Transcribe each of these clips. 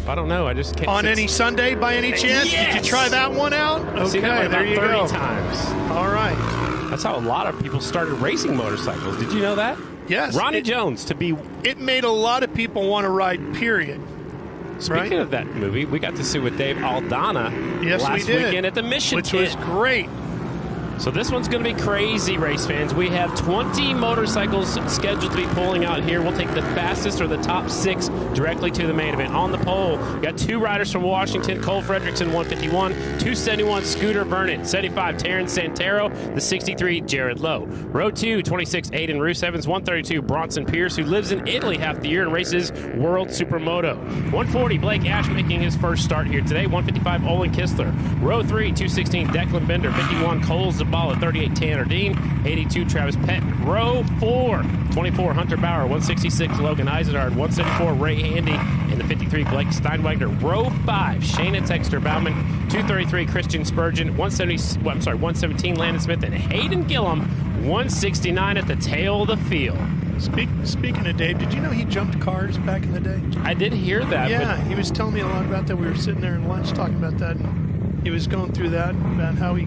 drop. I don't know. I just can't. On any Sunday, by any chance? Yes! Did you try that one out? Okay, See that one there about you 30 go. times. All right. That's how a lot of people started racing motorcycles. Did you know that? Yes. Ronnie Jones to be. It made a lot of people want to ride, period. Speaking of that movie, we got to see with Dave Aldana last weekend at the Mission Which Pit. was great. So this one's going to be crazy, race fans. We have 20 motorcycles scheduled to be pulling out here. We'll take the fastest or the top 6 directly to the main event. On the pole, we got 2 riders from Washington, Cole Fredrickson, 151, 271, Scooter Vernon, 75, Terrence Santero, the 63, Jared Lowe. Row 2, 26, Aiden Roos Evans, 132, Bronson Pierce, who lives in Italy half the year and races World Supermoto. 140, Blake Ash making his first start here today, 155, Olin Kistler. Row 3, 216, Declan Bender, 51, Cole Zabala, 38, Tanner Dean, 82, Travis Pettin. Row 4, 24, Hunter Bauer, 166, Logan Eisenhard, 174, Ray Handy, and the 53, Blake Steinwagner. Row 5, Shayna Texter Bauman, 233, Christian Spurgeon, 117, Landon Smith, and Hayden Gillum, 169 at the tail of the field. Speaking of Dave, did you know he jumped cars back in the day? I did hear that. Yeah, he was telling me a lot about that. We were sitting there in lunch talking about that, and he was going through that, about how he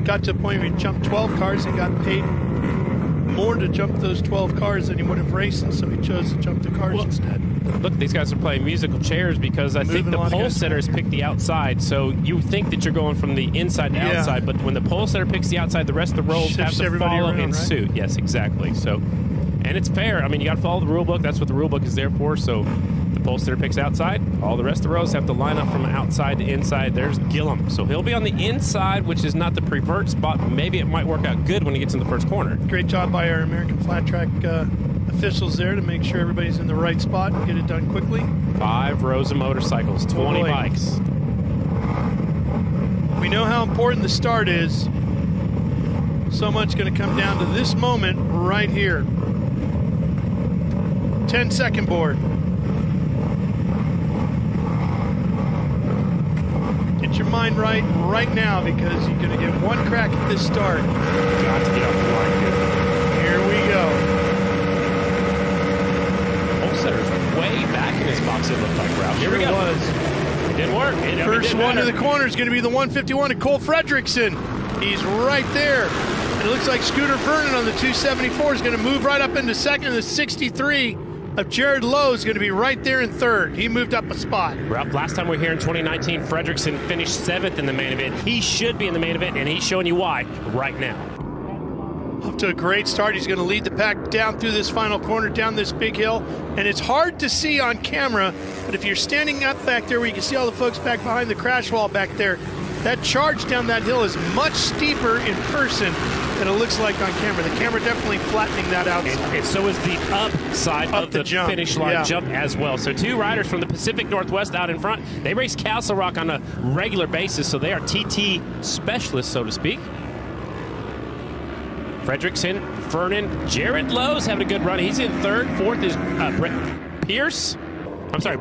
got to the point where he jumped 12 cars and got paid more to jump those 12 cars than he would have raced, and so he chose to jump the cars instead. Look, these guys are playing musical chairs because I think the pole setters pick the outside, so you think that you're going from the inside to outside, but when the pole setter picks the outside, the rest of the rows have to follow in suit. Yes, exactly. So, and it's fair. I mean, you got to follow the rule book. That's what the rule book is there for. So the pole setter picks outside. All the rest of the rows have to line up from outside to inside. There's Gillum. So he'll be on the inside, which is not the prevert spot. Maybe it might work out good when he gets in the first corner. Great job by our American Flat Track officials there to make sure everybody's in the right spot and get it done quickly. 5 rows of motorcycles, 20 bikes. We know how important the start is. So much going to come down to this moment right here. 10-second board. Get your mind right now, because you're going to get one crack at this start. Got to get off the line here. Here we go. Pole setter's way back in his box, it looked like, Ralph. Here we go. It did work. First one to the corner is going to be the 151 of Cole Fredrickson. He's right there. And it looks like Scooter Vernon on the 274 is going to move right up into second. And the 63 of Jared Lowe is going to be right there in third. He moved up a spot. Ralph, last time we were here in 2019, Fredrickson finished 7th in the main event. He should be in the main event, and he's showing you why right now. Off to a great start. He's going to lead the pack down through this final corner, down this big hill. And it's hard to see on camera, but if you're standing up back there where you can see all the folks back behind the crash wall back there, that charge down that hill is much steeper in person than it looks like on camera. The camera definitely flattening that out. And so is the upside of the jump. Finish line jump as well. So 2 riders from the Pacific Northwest out in front. They race Castle Rock on a regular basis, so they are TT specialists, so to speak. Fredrickson, Vernon, Jared Lowe's having a good run. He's in third. Fourth is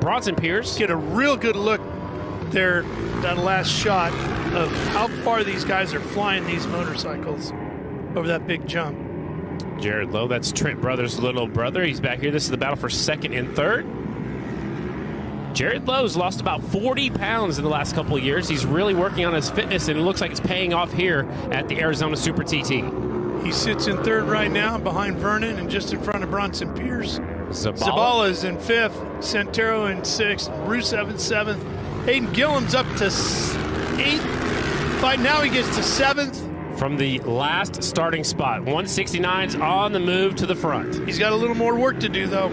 Bronson Pierce. Get a real good look there, that last shot of how far these guys are flying these motorcycles over that big jump. Jared Lowe, that's Trent Brothers' little brother. He's back here. This is the battle for second and third. Jared Lowe's lost about 40 pounds in the last couple of years. He's really working on his fitness, and it looks like it's paying off here at the Arizona Super TT. He sits in third right now behind Vernon and just in front of Bronson Pierce. Zabala is in fifth, Santero in sixth, Rusev in seventh. Hayden Gillum's up to eighth. Now he gets to seventh. From the last starting spot, 169's on the move to the front. He's got a little more work to do, though.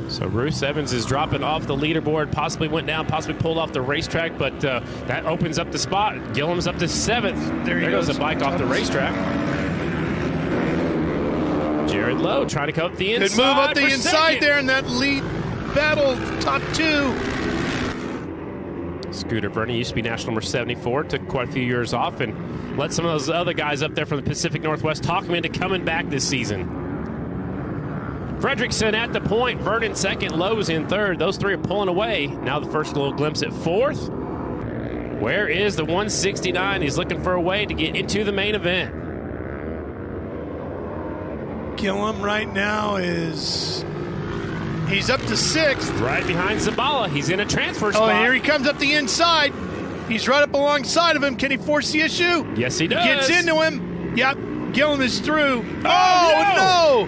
So Bruce Evans is dropping off the leaderboard, possibly went down, possibly pulled off the racetrack, but that opens up the spot. Gillum's up to seventh. There goes the bike off the racetrack. Jared Lowe trying to come up the inside. Could move up the inside there in that lead battle, top 2. Scooter Vernon used to be national number 74, took quite a few years off, and let some of those other guys up there from the Pacific Northwest talk him into coming back this season. Fredrickson at the point, Vernon second, Lowe's in third. Those 3 are pulling away. Now the first little glimpse at fourth. Where is the 169? He's looking for a way to get into the main event. Gillum right now is He's up to 6th. Right behind Zabala. He's in a transfer spot. Oh, here he comes up the inside. He's right up alongside of him. Can he force the issue? Yes, he does. Gets into him. Yep. Gillum is through. Oh, no!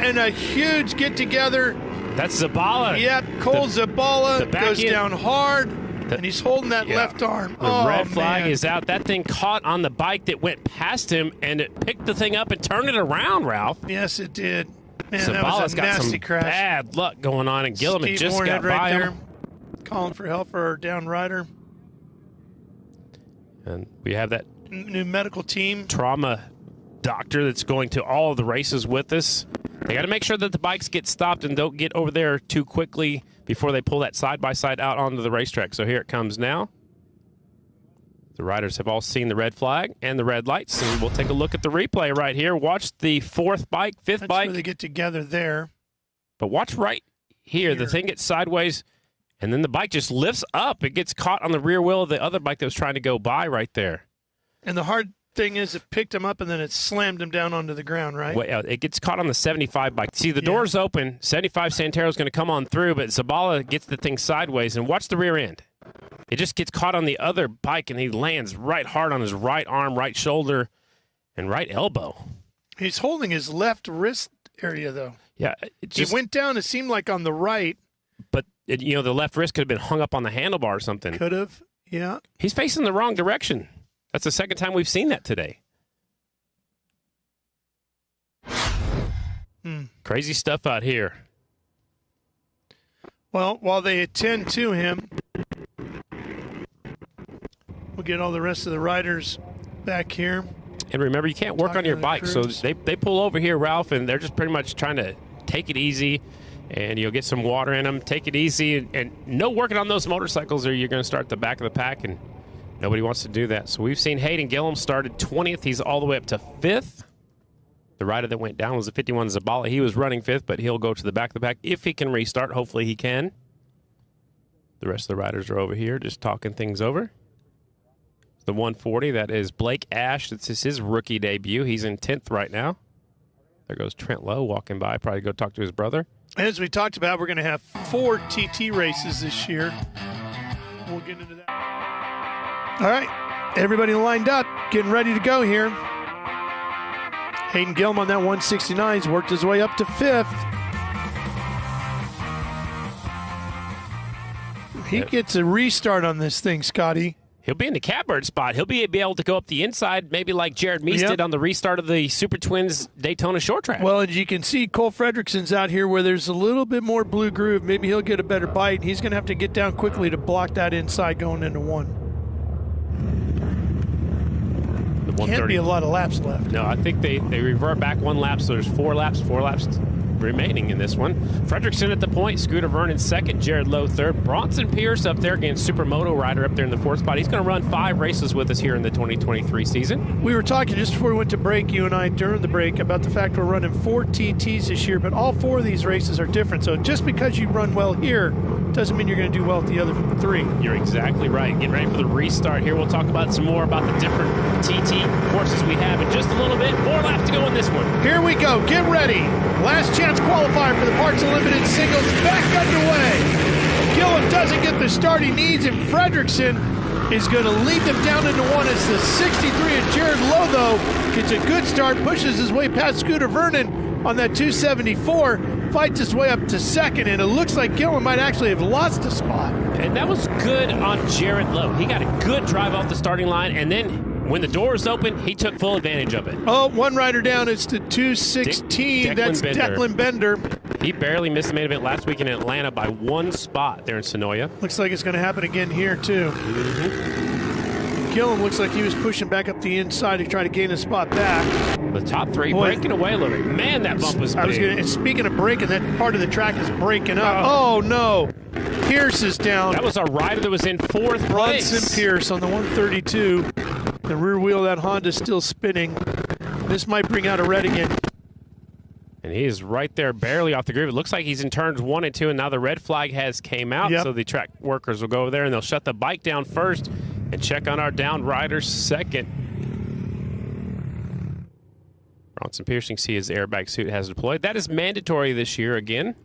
And a huge get-together. That's Zabala. Yep. Cole Zabala goes down hard, and he's holding that left arm. The red flag is out. That thing caught on the bike that went past him, and it picked the thing up and turned it around, Ralph. Yes, it did. Man, Zabala's that was a got nasty some crash. bad luck going on, and Gillum had just got right by there, him. calling for help for our down rider. And we have that new medical team. Trauma doctor that's going to all of the races with us. They got to make sure that the bikes get stopped and don't get over there too quickly before they pull that side-by-side out onto the racetrack. So here it comes now. The riders have all seen the red flag and the red lights, and we'll take a look at the replay right here. Watch the fourth bike, fifth bike. Where they get together there. But watch right here. The thing gets sideways, and then the bike just lifts up. It gets caught on the rear wheel of the other bike that was trying to go by right there. And the hard thing is it picked him up and then it slammed him down onto the ground, right? Well, it gets caught on the 75 bike. See, the door's open. 75 Santero's going to come on through, but Zabala gets the thing sideways, and watch the rear end. It just gets caught on the other bike, and he lands right hard on his right arm, right shoulder, and right elbow. He's holding his left wrist area, though. Yeah. He went down, it seemed like on the right. But, the left wrist could have been hung up on the handlebar or something. Could have, yeah. He's facing the wrong direction. That's the second time we've seen that today. Crazy stuff out here. Well, while they attend to him, we'll get all the rest of the riders back here. And remember, you can't work on your bike. So they pull over here, Ralph, and they're just pretty much trying to take it easy. And you'll get some water in them. Take it easy. And no working on those motorcycles or you're going to start the back of the pack. And nobody wants to do that. So we've seen Hayden Gillum started 20th. He's all the way up to 5th. The rider that went down was the 51 Zabala. He was running 5th, but he'll go to the back of the pack if he can restart. Hopefully he can. The rest of the riders are over here just talking things over. The 140, that is Blake Ash. This is his rookie debut. He's in 10th right now. There goes Trent Lowe walking by. Probably go talk to his brother. As we talked about, we're going to have 4 TT races this year. We'll get into that. All right, everybody lined up, getting ready to go here. Hayden Gillum on that 169 has worked his way up to 5th. He gets a restart on this thing, Scotty. He'll be in the catbird spot. He'll be able to go up the inside, maybe like Jared Meese did on the restart of the Super Twins Daytona short track. Well, as you can see, Cole Fredrickson's out here where there's a little bit more blue groove. Maybe he'll get a better bite. He's going to have to get down quickly to block that inside going into 1. Can't be a lot of laps left. No, I think they revert back 1 lap, so there's 4 laps remaining in this one. Fredrickson at the point, Scooter Vernon second, Jared Lowe third, Bronson Pierce up there against Supermoto rider up there in the 4th spot. He's going to run 5 races with us here in the 2023 season. We were talking just before we went to break, you and I, during the break, about the fact we're running 4 TTs this year, but all 4 of these races are different. So just because you run well here doesn't mean you're going to do well at the other 3. You're exactly right. Get ready for the restart here. We'll talk about some more about the different TT courses we have in just a little bit. 4 laps to go in this one. Here we go. Get ready. Last chance qualifier for the Parks Unlimited singles back underway. Gillum doesn't get the start he needs, and Fredrickson is going to lead them down into 1. It's the 63 of Jared Lowe, though. Gets a good start, pushes his way past Scooter Vernon on that 274, fights his way up to 2nd, and it looks like Gillum might actually have lost a spot. And that was good on Jared Lowe. He got a good drive off the starting line, and then when the doors opened, he took full advantage of it. Oh, 1 rider down. It's the 216. That's Declan Bender. He barely missed the main event last week in Atlanta by 1 spot there in Sonoya. Looks like it's going to happen again here, too. Gillum looks like he was pushing back up the inside to try to gain a spot back. The top 3 breaking away a little bit. Man, that bump was big. And speaking of breaking, that part of the track is breaking up. Oh, no. Pierce is down. That was a rider that was in 4th place. Bronson Pierce on the 132. The rear wheel of that Honda still spinning. This might bring out a red again. And he is right there, barely off the groove. It looks like he's in turns 1 and 2, and now the red flag has came out, so the track workers will go over there, and they'll shut the bike down first and check on our down riders second. Bronson Pierce, you can see his airbag suit has deployed. That is mandatory this year again.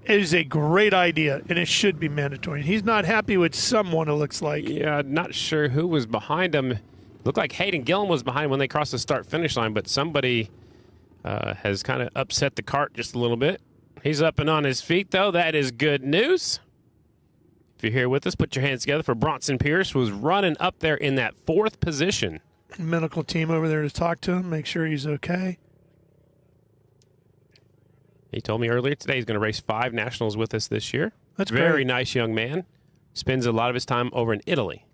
It is a great idea, and it should be mandatory. He's not happy with someone, it looks like. Yeah, not sure who was behind him. Looked like Hayden Gillum was behind when they crossed the start-finish line, but somebody has kind of upset the cart just a little bit. He's up and on his feet, though. That is good news. If you're here with us, put your hands together for Bronson Pierce, who was running up there in that 4th position. Medical team over there to talk to him, make sure he's okay. He told me earlier today he's going to race 5 nationals with us this year. That's very great. nice young man. Spends a lot of his time over in Italy.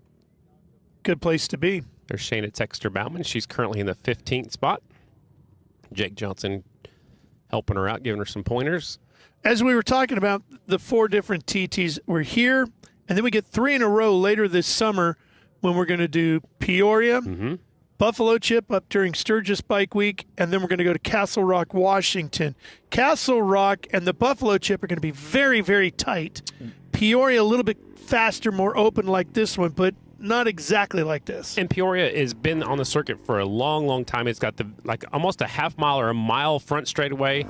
Good place to be. There's Shayna Texter-Bauman. She's currently in the 15th spot. Jake Johnson helping her out, giving her some pointers. As we were talking about, the 4 different TTs, we're here, and then we get 3 in a row later this summer when we're going to do Peoria, Buffalo Chip up during Sturgis Bike Week, and then we're going to go to Castle Rock, Washington. Castle Rock and the Buffalo Chip are going to be very, very tight. Peoria a little bit faster, more open like this one, but not exactly like this. And Peoria has been on the circuit for a long, long time. It's got almost a half mile or a mile front straightaway,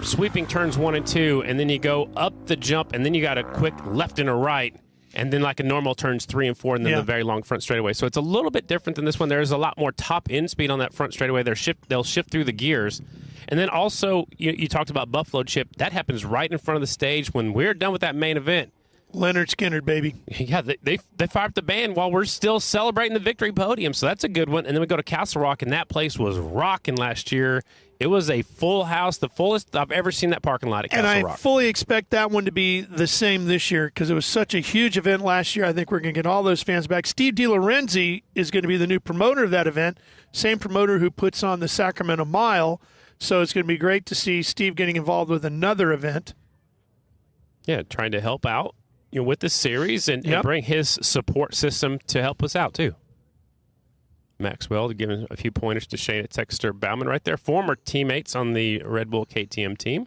sweeping turns 1 and 2, and then you go up the jump, and then you got a quick left and a right, and then like a normal turns 3 and 4, and then the very long front straightaway. So it's a little bit different than this one. There's a lot more top end speed on that front straightaway. They'll shift through the gears. And then also, you talked about Buffalo Chip. That happens right in front of the stage when we're done with that main event. Leonard Skinner, baby. Yeah, they fire up the band while we're still celebrating the victory podium, so that's a good one. And then we go to Castle Rock, and that place was rocking last year. It was a full house, the fullest I've ever seen that parking lot at Castle Rock. And I fully expect that one to be the same this year because it was such a huge event last year. I think we're going to get all those fans back. Steve DiLorenzi is going to be the new promoter of that event, same promoter who puts on the Sacramento Mile. So it's going to be great to see Steve getting involved with another event. Yeah, trying to help out with this series and bring his support system to help us out, too. Maxwell giving a few pointers to Shayna Texter-Bauman right there. Former teammates on the Red Bull KTM team.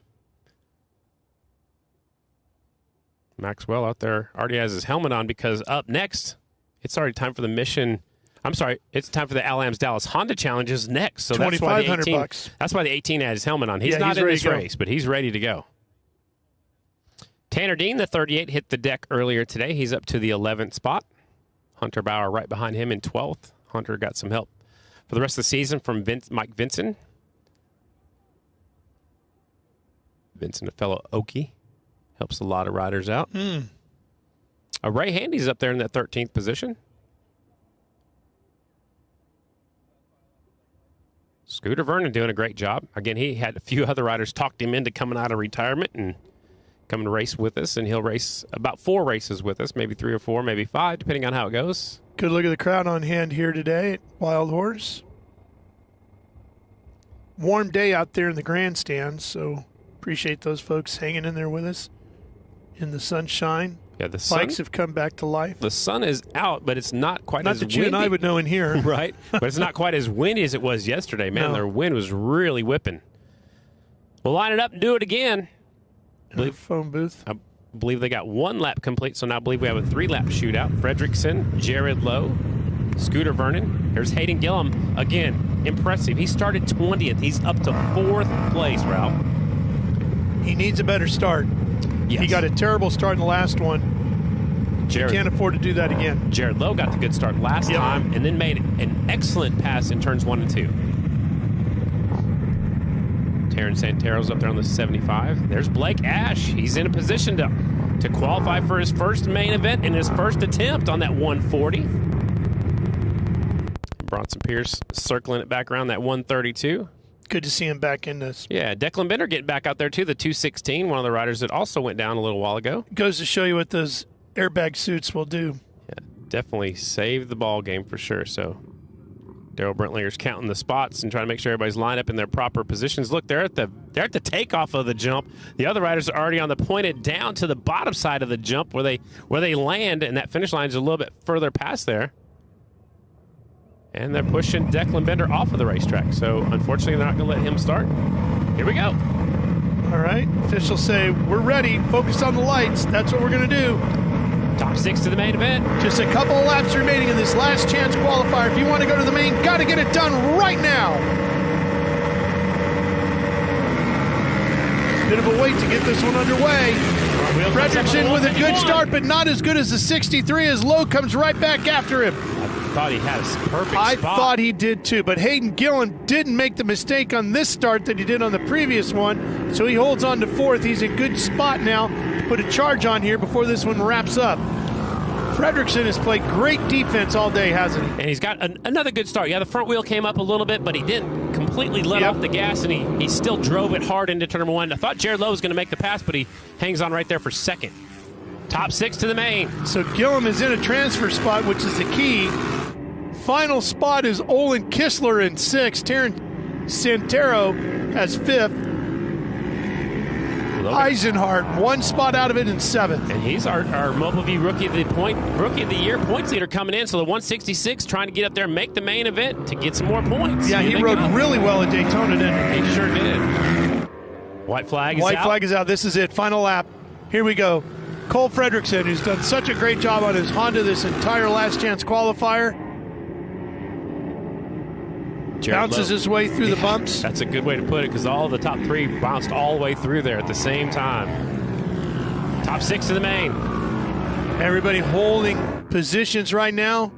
Maxwell out there already has his helmet on because up next, it's already time for the mission. I'm sorry, it's time for the Al-Ams Dallas Honda Challenges next. So that's why the 18, that's why the 18 had his helmet on. He's not in this race, but he's ready to go. Tanner Dean, the 38, hit the deck earlier today. He's up to the 11th spot. Hunter Bauer right behind him in 12th. Hunter got some help for the rest of the season from Mike Vinson. Vinson, a fellow Okie, helps a lot of riders out. Ray Handy's up there in that 13th position. Scooter Vernon doing a great job. Again, he had a few other riders talked him into coming out of retirement and coming to race with us, and he'll race about 4 races with us, maybe 3 or 4, maybe 5, depending on how it goes. Good look at the crowd on hand here today at Wild Horse. Warm day out there in the grandstands, so appreciate those folks hanging in there with us in the sunshine. Yeah, the sun, bikes have come back to life. The sun is out, but it's not quite as windy. Not that you and I would know in here. Right, but it's not quite as windy as it was yesterday. Man, their wind was really whipping. We'll line it up and do it again. Phone booth. I believe they got 1 lap complete, so now I believe we have a 3-lap shootout. Fredrickson, Jared Lowe, Scooter Vernon. Here's Hayden Gillum. Again, impressive. He started 20th. He's up to 4th place, Ralph. He needs a better start. Yes. He got a terrible start in the last one. He can't afford to do that again. Jared Lowe got the good start last time and then made an excellent pass in turns 1 and 2. Terrence Santero's up there on the 75. There's Blake Ash. He's in a position to qualify for his first main event in his first attempt on that 140. Bronson Pierce circling it back around that 132. Good to see him back in this. Yeah, Declan Bender getting back out there too, the 216, one of the riders that also went down a little while ago. Goes to show you what those airbag suits will do. Yeah, definitely saved the ball game for sure. So Daryl Brentlinger's counting the spots and trying to make sure everybody's lined up in their proper positions. Look, they're at the takeoff of the jump. The other riders are already on the pointed down to the bottom side of the jump where they land, and that finish line is a little bit further past there. And they're pushing Declan Bender off of the racetrack. So unfortunately, they're not going to let him start. Here we go. All right. Officials say, we're ready. Focus on the lights. That's what we're going to do. Top 6 to the main event. Just a couple of laps remaining in this last chance qualifier. If you want to go to the main, got to get it done right now. Bit of a wait to get this one underway. Fredrickson with a good start, but not as good as the 63 as Lowe comes right back after him. I thought he had a perfect spot. I thought he did too, but Hayden Gillen didn't make the mistake on this start that he did on the previous one, so he holds on to fourth. He's in good spot now to put a charge on here before this one wraps up. Fredrickson has played great defense all day, hasn't he? And he's got another good start. Yeah, the front wheel came up a little bit, but he didn't completely let off the gas, and he still drove it hard into turn number one. I thought Jared Lowe was going to make the pass, but he hangs on right there for second. Top 6 to the main. So Gillum is in a transfer spot, which is the key. Final spot is Olin Kistler in 6th. Taryn Santero has 5th. Eisenhart, 1 spot out of it in 7th. And he's our MobileView Rookie of the Year points leader coming in. So the 166 trying to get up there and make the main event to get some more points. Yeah, he rode really well at Daytona, didn't he? He sure did. White flag is out. White flag is out. This is it. Final lap. Here we go. Cole Fredrickson, who's done such a great job on his Honda this entire last chance qualifier. Bounces his way through the bumps. That's a good way to put it, because all the top 3 bounced all the way through there at the same time. Top 6 to the main. Everybody holding positions right now.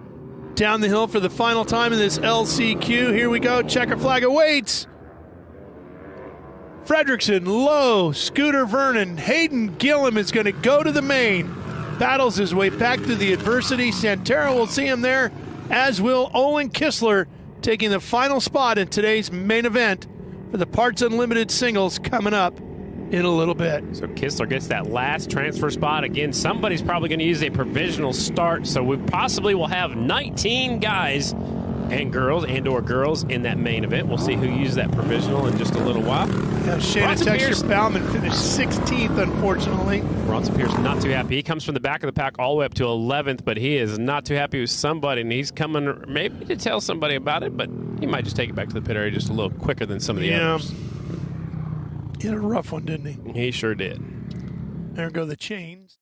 Down the hill for the final time in this LCQ. Here we go. Checker flag awaits. Fredrickson, Lowe, Scooter Vernon, Hayden Gillam is going to go to the main. Battles his way back through the adversity. Santero will see him there, as will Olin Kistler, taking the final spot in today's main event for the Parts Unlimited singles coming up in a little bit. So Kistler gets that last transfer spot. Again, somebody's probably going to use a provisional start, so we possibly will have 19 guys and girls and/or girls in that main event. We'll see who uses that provisional in just a little while. Yeah, Shayna Texter Bauman finished 16th, unfortunately. Bronson Pierce not too happy. He comes from the back of the pack all the way up to 11th, but he is not too happy with somebody, and he's coming maybe to tell somebody about it, but he might just take it back to the pit area just a little quicker than some of the others. He had a rough one, didn't he? He sure did. There go the chains.